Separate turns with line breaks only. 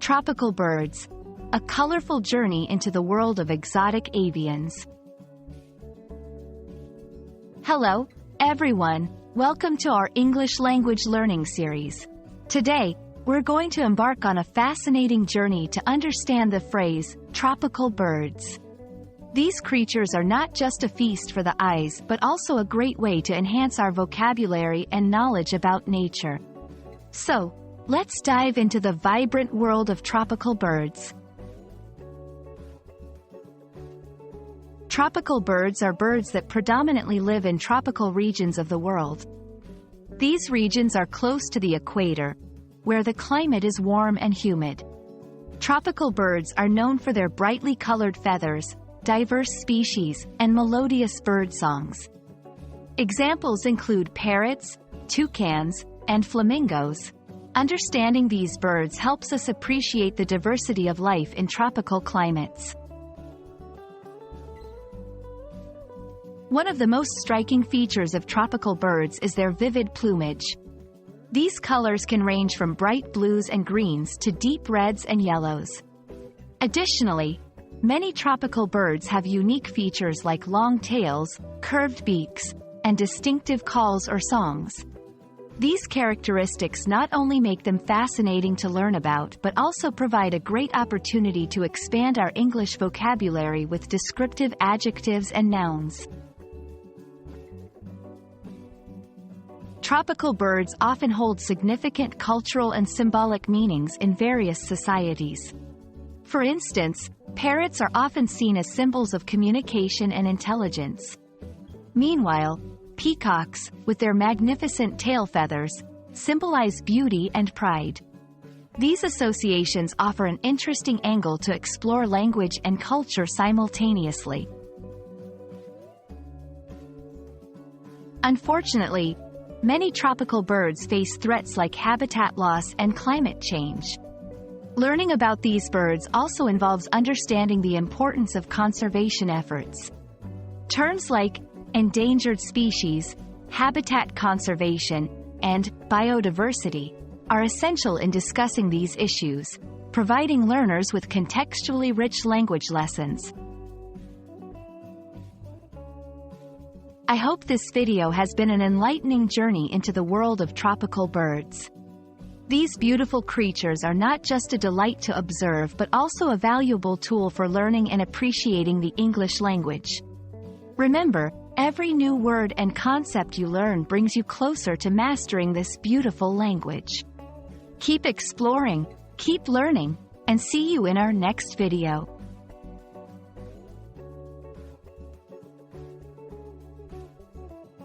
Tropical birds. A colorful journey into the world of exotic avians. Hello, everyone. Welcome to our English language learning series. Today, we're going to embark on a fascinating journey to understand the phrase, tropical birds. These creatures are not just a feast for the eyes but also a great way to enhance our vocabulary and knowledge about nature. So, let's dive into the vibrant world of tropical birds. Tropical birds are birds that predominantly live in tropical regions of the world. These regions are close to the equator, where the climate is warm and humid. Tropical birds are known for their brightly colored feathers, diverse species, and melodious bird songs. Examples include parrots, toucans, and flamingos. Understanding these birds helps us appreciate the diversity of life in tropical climates. One of the most striking features of tropical birds is their vivid plumage. These colors can range from bright blues and greens to deep reds and yellows. Additionally, many tropical birds have unique features like long tails, curved beaks, and distinctive calls or songs. These characteristics not only make them fascinating to learn about but also provide a great opportunity to expand our English vocabulary with descriptive adjectives and nouns. Tropical birds often hold significant cultural and symbolic meanings in various societies. For instance, parrots are often seen as symbols of communication and intelligence. Meanwhile, peacocks, with their magnificent tail feathers, symbolize beauty and pride. These associations offer an interesting angle to explore language and culture simultaneously. Unfortunately, many tropical birds face threats like habitat loss and climate change. Learning about these birds also involves understanding the importance of conservation efforts. Terms like endangered species, habitat conservation, and biodiversity are essential in discussing these issues, providing learners with contextually rich language lessons. I hope this video has been an enlightening journey into the world of tropical birds. These beautiful creatures are not just a delight to observe but also a valuable tool for learning and appreciating the English language. Remember, every new word and concept you learn brings you closer to mastering this beautiful language. Keep exploring, keep learning, and see you in our next video.